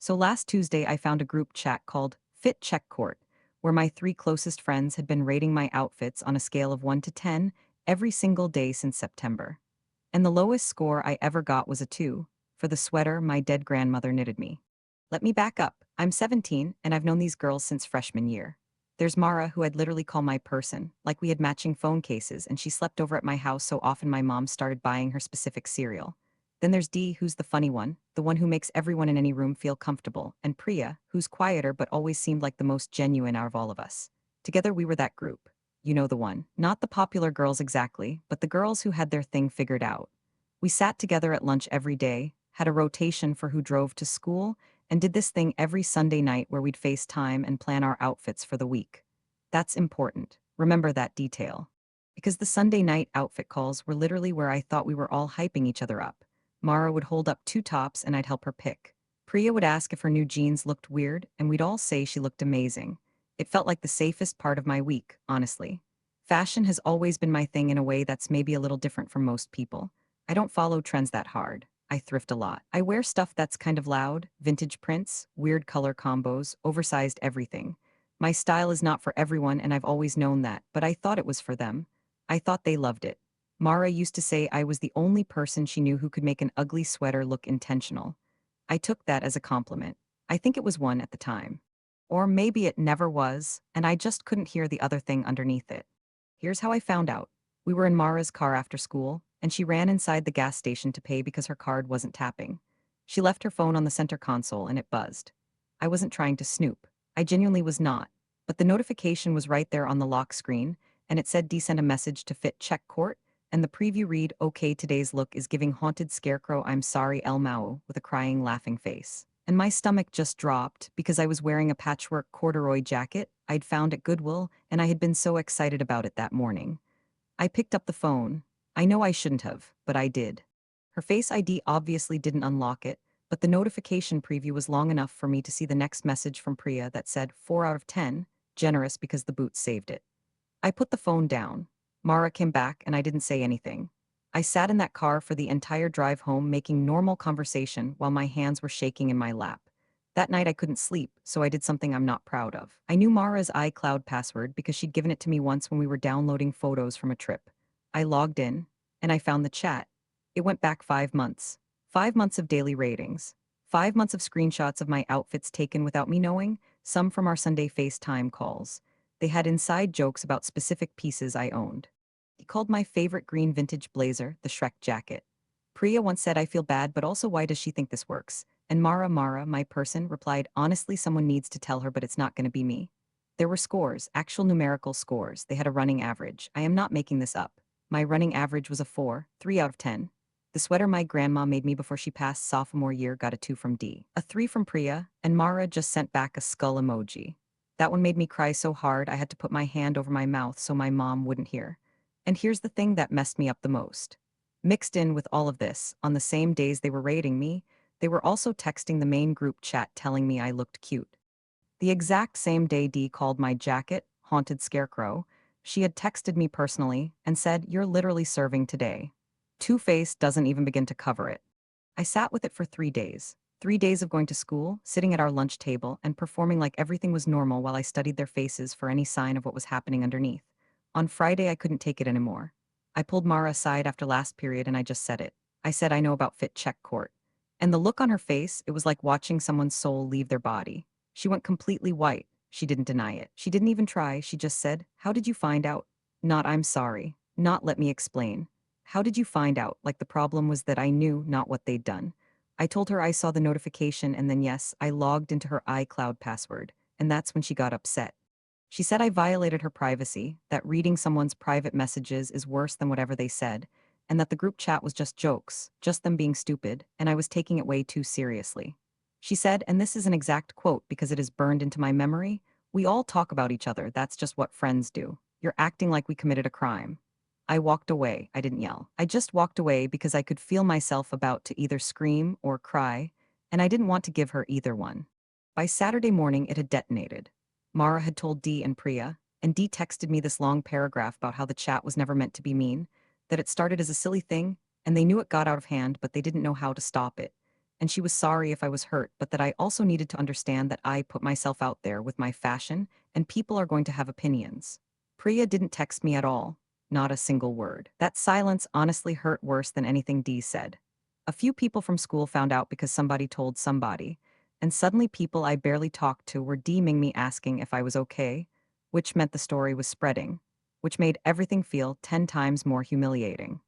So last Tuesday, I found a group chat called Fit Check Court, where my three closest friends had been rating my outfits on a scale of 1 to 10 every single day since September. And the lowest score I ever got was a 2 for the sweater my dead grandmother knitted me. Let me back up. I'm 17, and I've known these girls since freshman year. There's Mara, who I'd literally call my person, like we had matching phone cases, and she slept over at my house so often my mom started buying her specific cereal. Then there's Dee, who's the funny one, the one who makes everyone in any room feel comfortable, and Priya, who's quieter but always seemed like the most genuine out of all of us. Together we were that group. You know the one. Not the popular girls exactly, but the girls who had their thing figured out. We sat together at lunch every day, had a rotation for who drove to school, and did this thing every Sunday night where we'd FaceTime and plan our outfits for the week. That's important. Remember that detail. Because the Sunday night outfit calls were literally where I thought we were all hyping each other up. Mara would hold up two tops and I'd help her pick. Priya would ask if her new jeans looked weird, and we'd all say she looked amazing. It felt like the safest part of my week, honestly. Fashion has always been my thing in a way that's maybe a little different from most people. I don't follow trends that hard. I thrift a lot. I wear stuff that's kind of loud, vintage prints, weird color combos, oversized everything. My style is not for everyone, and I've always known that, but I thought it was for them. I thought they loved it. Mara used to say I was the only person she knew who could make an ugly sweater look intentional. I took that as a compliment. I think it was one at the time. Or maybe it never was, and I just couldn't hear the other thing underneath it. Here's how I found out. We were in Mara's car after school, and she ran inside the gas station to pay because her card wasn't tapping. She left her phone on the center console and it buzzed. I wasn't trying to snoop. I genuinely was not. But the notification was right there on the lock screen, and it said desend a message to Fit Check Court, and the preview read, "Okay, today's look is giving haunted scarecrow, I'm sorry, El Mao," with a crying, laughing face. And my stomach just dropped because I was wearing a patchwork corduroy jacket I'd found at Goodwill, and I had been so excited about it that morning. I picked up the phone. I know I shouldn't have, but I did. Her Face ID obviously didn't unlock it, but the notification preview was long enough for me to see the next message from Priya that said 4 out of 10, generous because the boots saved it. I put the phone down. Mara came back and I didn't say anything. I sat in that car for the entire drive home making normal conversation while my hands were shaking in my lap. That night I couldn't sleep, so I did something I'm not proud of. I knew Mara's iCloud password because she'd given it to me once when we were downloading photos from a trip. I logged in, and I found the chat. It went back 5 months. 5 months of daily ratings. 5 months of screenshots of my outfits taken without me knowing, some from our Sunday FaceTime calls. They had inside jokes about specific pieces I owned. He called my favorite green vintage blazer the Shrek jacket. Priya once said, "I feel bad, but also why does she think this works?" And Mara, my person, replied, "Honestly, someone needs to tell her, but it's not going to be me." There were scores, actual numerical scores. They had a running average. I am not making this up. My running average was a 4, 3 out of 10. The sweater my grandma made me before she passed sophomore year got a 2 from D, a 3 from Priya, and Mara just sent back a skull emoji. That one made me cry so hard I had to put my hand over my mouth so my mom wouldn't hear. And here's the thing that messed me up the most. Mixed in with all of this, on the same days they were rating me, they were also texting the main group chat telling me I looked cute. The exact same day Dee called my jacket Haunted Scarecrow, she had texted me personally and said, "You're literally serving today." Two-Face doesn't even begin to cover it. I sat with it for 3 days. 3 days of going to school, sitting at our lunch table, and performing like everything was normal while I studied their faces for any sign of what was happening underneath. On Friday, I couldn't take it anymore. I pulled Mara aside after last period and I just said it. I said I know about Fit Check Court. And the look on her face, it was like watching someone's soul leave their body. She went completely white. She didn't deny it. She didn't even try. She just said, "How did you find out?" Not "I'm sorry." Not "let me explain." "How did you find out?" Like the problem was that I knew, not what they'd done. I told her I saw the notification and then yes, I logged into her iCloud password, and that's when she got upset. She said I violated her privacy, that reading someone's private messages is worse than whatever they said, and that the group chat was just jokes, just them being stupid, and I was taking it way too seriously. She said, and this is an exact quote because it is burned into my memory, "We all talk about each other, that's just what friends do. You're acting like we committed a crime." I walked away. I didn't yell. I just walked away because I could feel myself about to either scream or cry, and I didn't want to give her either one. By Saturday morning, it had detonated. Mara had told Dee and Priya, and Dee texted me this long paragraph about how the chat was never meant to be mean, that it started as a silly thing, and they knew it got out of hand, but they didn't know how to stop it. and she was sorry if I was hurt, but that I also needed to understand that I put myself out there with my fashion, and people are going to have opinions. Priya didn't text me at all, not a single word. That silence honestly hurt worse than anything Dee said. A few people from school found out because somebody told somebody, and suddenly people I barely talked to were DMing me asking if I was okay, which meant the story was spreading, which made everything feel 10 times more humiliating.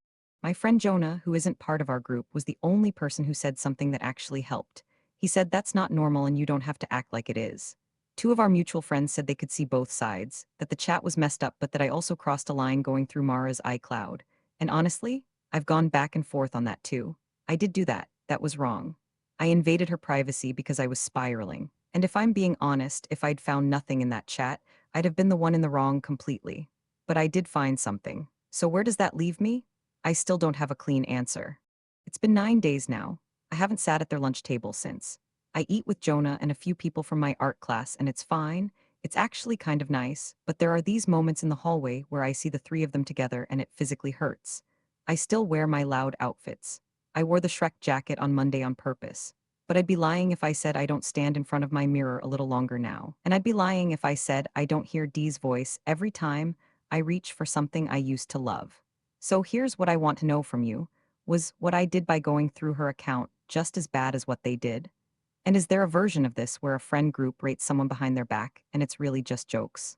My friend Jonah, who isn't part of our group, was the only person who said something that actually helped. He said that's not normal and you don't have to act like it is. Two of our mutual friends said they could see both sides, that the chat was messed up, but that I also crossed a line going through Mara's iCloud. And honestly, I've gone back and forth on that too. I did do that. That was wrong. I invaded her privacy because I was spiraling. And if I'm being honest, if I'd found nothing in that chat, I'd have been the one in the wrong completely. But I did find something. So where does that leave me? I still don't have a clean answer. It's been 9 days now. I haven't sat at their lunch table since. I eat with Jonah and a few people from my art class, and it's fine. It's actually kind of nice, but there are these moments in the hallway where I see the three of them together and it physically hurts. I still wear my loud outfits. I wore the Shrek jacket on Monday on purpose. But I'd be lying if I said I don't stand in front of my mirror a little longer now. And I'd be lying if I said I don't hear Dee's voice every time I reach for something I used to love. So here's what I want to know from you. Was what I did by going through her account just as bad as what they did? And is there a version of this where a friend group rates someone behind their back and it's really just jokes?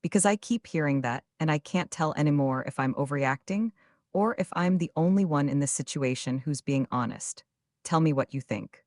Because I keep hearing that and I can't tell anymore if I'm overreacting or if I'm the only one in this situation who's being honest. Tell me what you think.